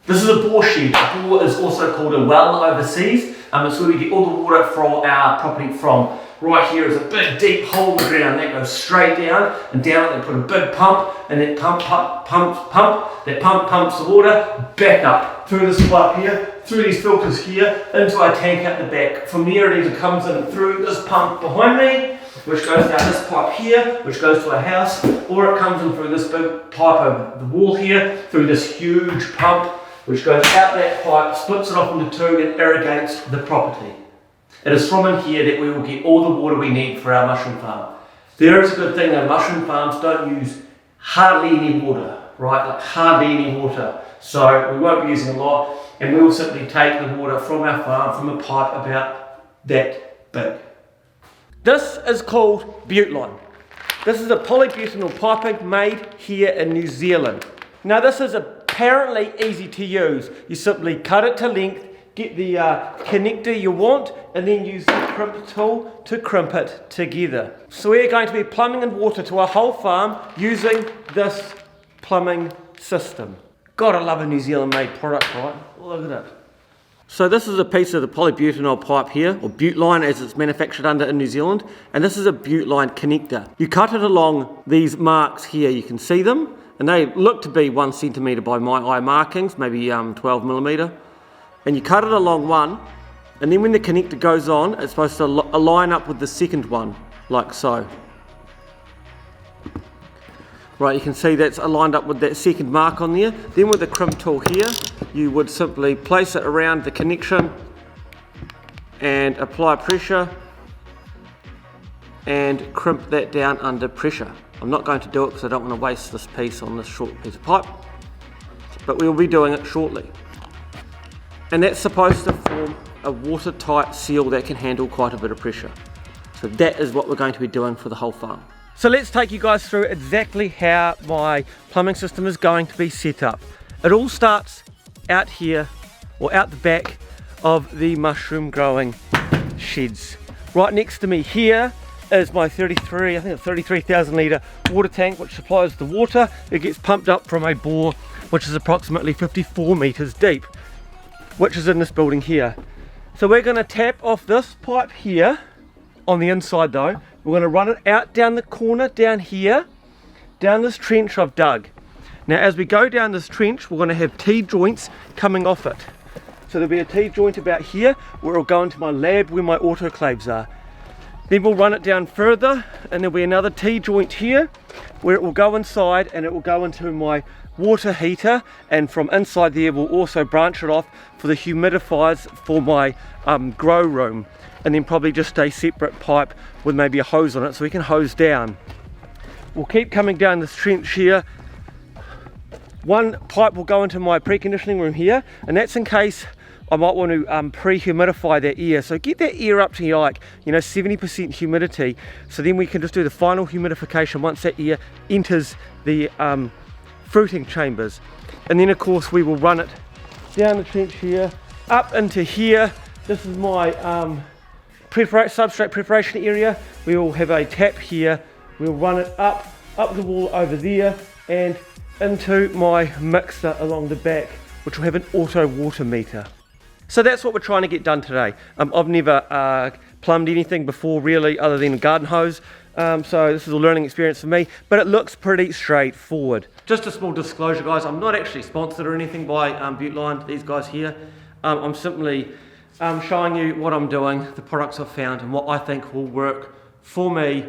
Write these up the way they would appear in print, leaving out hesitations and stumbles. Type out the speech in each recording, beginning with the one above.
This is a bore shed. A bore is also called a well overseas. It's where we get all the water from our property from. Right here is a big deep hole in the ground that goes straight down, and down it they put a big pump, and that pump pumps the water back up through this pipe here, through these filters here, into our tank at the back. From there it either comes in through this pump behind me, which goes down this pipe here, which goes to our house, or it comes in through this big pipe over the wall here, through this huge pump, which goes out that pipe, splits it off into two, and irrigates the property. It is from in here that we will get all the water we need for our mushroom farm. There is a good thing that mushroom farms don't use hardly any water, right? Like hardly any water. So we won't be using a lot, and we will simply take the water from our farm from a pipe about that big. This is called Buteline. This is a polybutylene piping made here in New Zealand. Now this is apparently easy to use. You simply cut it to length, get the connector you want, and then use the crimp tool to crimp it together. So we're going to be plumbing in water to our whole farm using this plumbing system. Gotta love a New Zealand made product, right? Look at it. So this is a piece of the polybutylene pipe here, or Buteline as it's manufactured under in New Zealand, and this is a Buteline connector. You cut it along these marks here, you can see them, and they look to be 1 centimetre by my eye markings, maybe 12 millimetre. And you cut it along one, and then when the connector goes on, it's supposed to align up with the second one, like so. Right, you can see that's aligned up with that second mark on there. Then with the crimp tool here, you would simply place it around the connection and apply pressure and crimp that down under pressure. I'm not going to do it because I don't want to waste this piece on this short piece of pipe, but we'll be doing it shortly. And that's supposed to form a watertight seal that can handle quite a bit of pressure. So that is what we're going to be doing for the whole farm. So let's take you guys through exactly how my plumbing system is going to be set up. It all starts out here, or out the back of the mushroom growing sheds. Right next to me here is my 33,000 litre water tank, which supplies the water. It gets pumped up from a bore which is approximately 54 metres deep, which is in this building here. So we're going to tap off this pipe here, on the inside though. We're going to run it out down the corner down here, down this trench I've dug. Now as we go down this trench, we're going to have T-joints coming off it. So there'll be a T-joint about here where it'll go into my lab where my autoclaves are. Then we'll run it down further, and there'll be another T-joint here where it will go inside, and it will go into my water heater, and from inside there we'll also branch it off for the humidifiers for my grow room, and then probably just a separate pipe with maybe a hose on it so we can hose down. We'll keep coming down this trench here. One pipe will go into my preconditioning room here, and that's in case I might want to pre-humidify that air. So get that air up to like, 70% humidity, so then we can just do the final humidification once that air enters the fruiting chambers. And then of course we will run it down the trench here, up into here. This is my substrate preparation area. We will have a tap here. We'll run it up the wall over there and into my mixer along the back, which will have an auto water meter. So that's what we're trying to get done today. I've never plumbed anything before really, other than a garden hose. So this is a learning experience for me, but it looks pretty straightforward. Just a small disclosure, guys, I'm not actually sponsored or anything by Buteline, these guys here. I'm simply showing you what I'm doing, the products I've found, and what I think will work for me.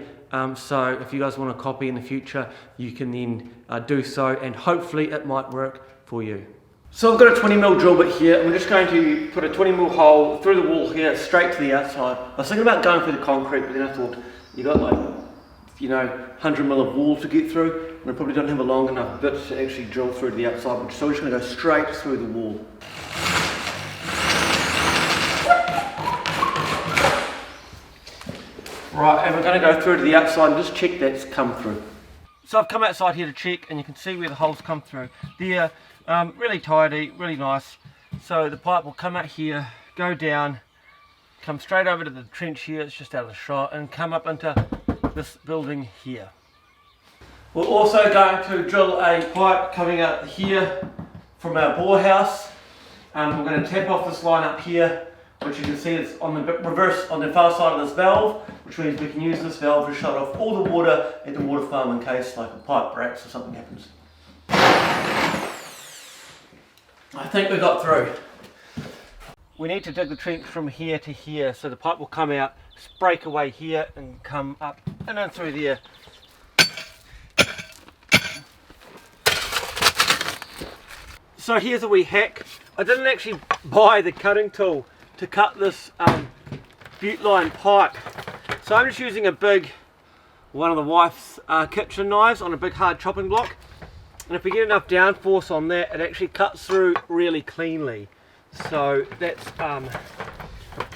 So if you guys want to copy in the future, you can then do so, and hopefully it might work for you. So I've got a 20mm drill bit here, and we're just going to put a 20mm hole through the wall here, straight to the outside. I was thinking about going through the concrete, but then I thought, you got like, 100mm of wall to get through, and I probably don't have a long enough bit to actually drill through to the outside, so we're just going to go straight through the wall. Right, and we're going to go through to the outside and just check that's come through. So I've come outside here to check, and you can see where the holes come through. They're really tidy, really nice. So the pipe will come out here, go down, come straight over to the trench here, it's just out of the shot, and come up into this building here. We're also going to drill a pipe coming out here from our bore house. We're going to tap off this line up here, which you can see is on the reverse on the far side of this valve, which means we can use this valve to shut off all the water at the water farm in case like a pipe breaks or something happens. I think we got through. We need to dig the trench from here to here, so the pipe will come out, break away here and come up and in through there. So here's a wee hack. I didn't actually buy the cutting tool to cut this Buteline pipe. So I'm just using a big, one of the wife's kitchen knives on a big hard chopping block. And if we get enough downforce on that, it actually cuts through really cleanly. So that's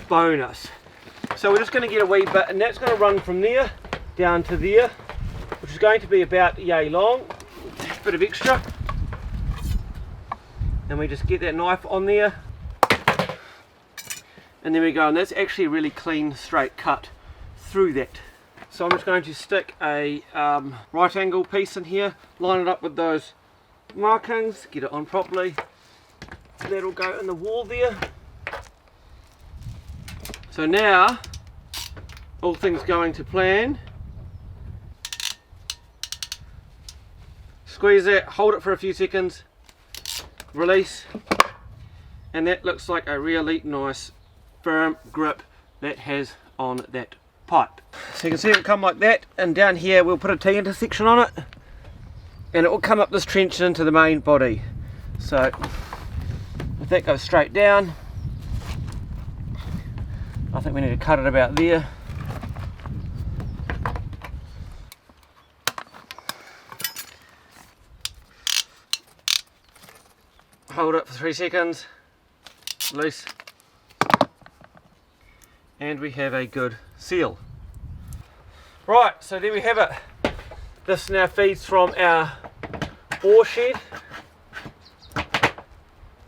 bonus. So we're just going to get a wee bit, and that's going to run from there down to there, which is going to be about yay long. A bit of extra. And we just get that knife on there. And there we go, and that's actually a really clean, straight cut through that. So I'm just going to stick a right angle piece in here, line it up with those markings, get it on properly. That'll go in the wall there. So now, all things going to plan. Squeeze it, hold it for a few seconds, release, and that looks like a really nice firm grip that has on that pipe. So you can see it come like that, and down here we'll put a T intersection on it, and it will come up this trench into the main body. So if that goes straight down, I think we need to cut it about there. Hold it for 3 seconds, release, and we have a good seal. Right, so there we have it. This now feeds from our ore shed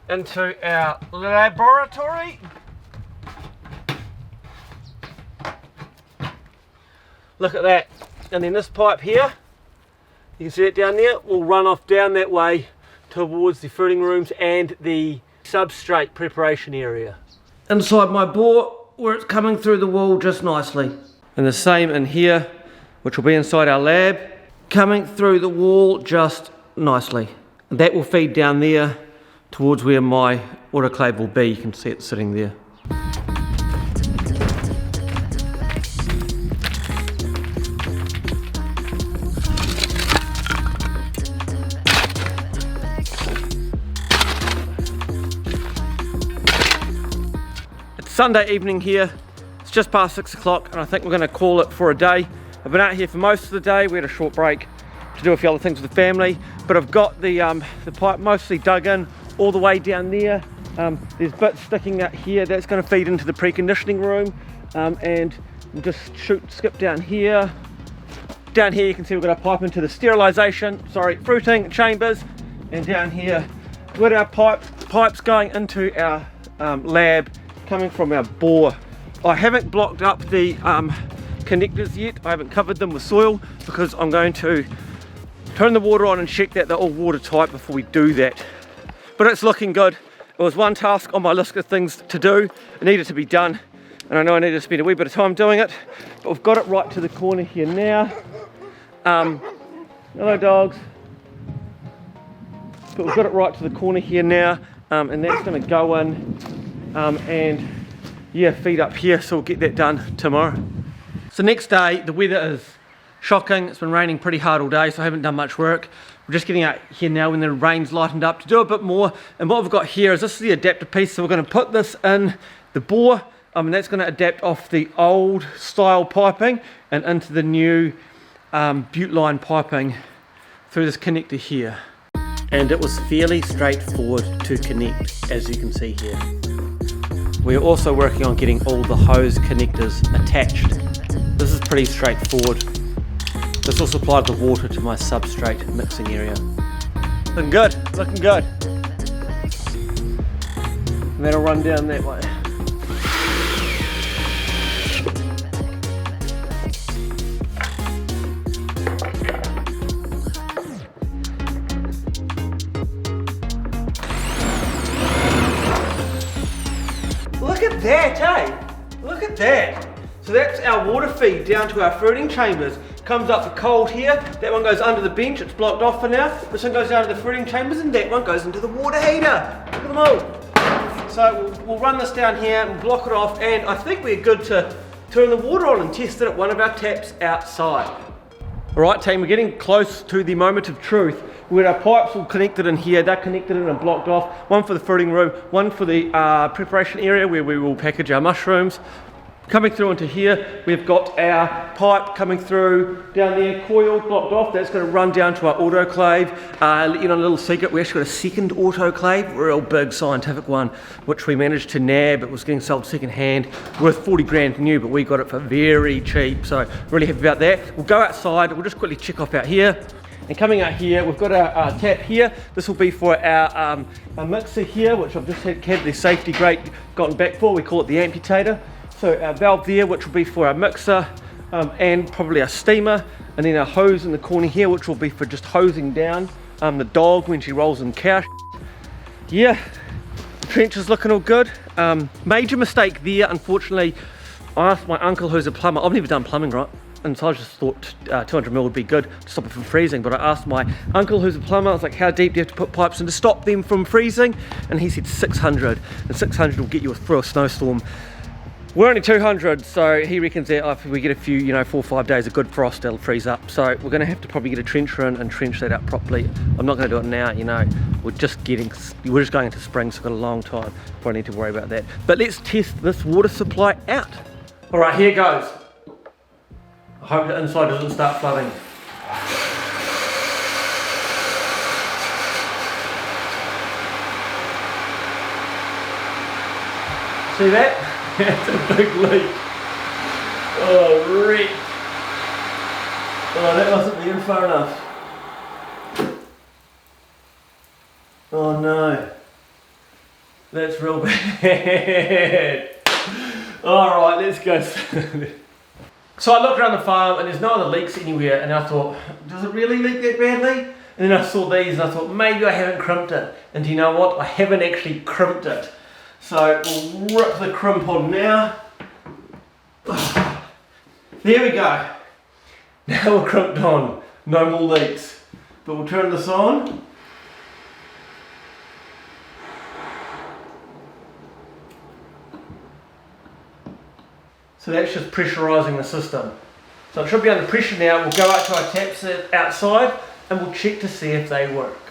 into our laboratory. Look at that. And then this pipe here, you can see it down there, will run off down that way towards the fruiting rooms and the substrate preparation area. Inside my bore, where it's coming through the wall just nicely. And the same in here, which will be inside our lab, coming through the wall just nicely. And that will feed down there towards where my autoclave will be. You can see it sitting there. Sunday evening here, it's just past 6 o'clock, and I think we're going to call it for a day. I've been out here for most of the day. We had a short break to do a few other things with the family, but I've got the pipe mostly dug in all the way down there. There's bits sticking out here that's going to feed into the preconditioning room, and we'll just skip down here. Down here you can see we've got a pipe into the fruiting chambers, and down here we've got our pipes going into our lab, coming from our bore. I haven't blocked up the connectors yet. I haven't covered them with soil because I'm going to turn the water on and check that they're all watertight before we do that. But it's looking good. It was one task on my list of things to do. It needed to be done, and I know I need to spend a wee bit of time doing it, but we've got it right to the corner here now. Hello dogs. But we've got it right to the corner here now, and that's going to go in and yeah, feed up here, so we'll get that done tomorrow. So next day, the weather is shocking. It's been raining pretty hard all day, so I haven't done much work. We're just getting out here now when the rain's lightened up to do a bit more. And what we've got here is this is the adapter piece, so we're going to put this in the bore, and that's going to adapt off the old style piping and into the new Buteline piping through this connector here. And it was fairly straightforward to connect, as you can see here. We're also working on getting all the hose connectors attached. This is pretty straightforward. This will supply the water to my substrate mixing area. Looking good, looking good. And that'll run down that way. Look at that, eh? Look at that. So that's our water feed down to our fruiting chambers. Comes up the cold here, that one goes under the bench, it's blocked off for now. This one goes down to the fruiting chambers and that one goes into the water heater. Look at them all. So we'll run this down here and block it off, and I think we're good to turn the water on and test it at one of our taps outside. Alright team, we're getting close to the moment of truth. We've got our pipes all connected in here, they're connected in and blocked off. One for the fruiting room, one for the preparation area where we will package our mushrooms. Coming through into here, we've got our pipe coming through down there, coiled, blocked off. That's going to run down to our autoclave. Let you know a little secret, we actually got a second autoclave, real big scientific one, which we managed to nab. It was getting sold second hand, worth 40 grand new, but we got it for very cheap, so really happy about that. We'll go outside, we'll just quickly check off out here. And coming out here, we've got our tap here. This will be for our mixer here, which I've just had the safety grate gotten back for. We call it the amputator. So our valve there, which will be for our mixer and probably our steamer, and then our hose in the corner here, which will be for just hosing down the dog when she rolls in cow. Yeah, the trench is looking all good. Major mistake there, unfortunately. I asked my uncle, who's a plumber. I've never done plumbing, right? And so I just thought 200ml would be good to stop it from freezing. But I asked my uncle, who's a plumber, I was like, how deep do you have to put pipes in to stop them from freezing? And he said 600, and 600 will get you through a snowstorm. We're only 200, so he reckons that if we get a few, 4 or 5 days of good frost, it'll freeze up. So we're going to have to probably get a trencher in and trench that up properly. I'm not going to do it now, we're just going into spring, so we've got a long time before I need to worry about that. But let's test this water supply out. All right, here goes. I hope the inside doesn't start flooding. See that? That's a big leak. Oh, wreck. Oh, that mustn't be in far enough. Oh no. That's real bad. Alright, let's go. So I looked around the farm and there's no other leaks anywhere, and I thought, does it really leak that badly? And then I saw these and I thought, maybe I haven't crimped it. And do you know what? I haven't actually crimped it. So we'll rip the crimp on now. There we go. Now we're crimped on. No more leaks. But we'll turn this on. So that's just pressurising the system. So it should be under pressure now. We'll go out to our taps outside and we'll check to see if they work.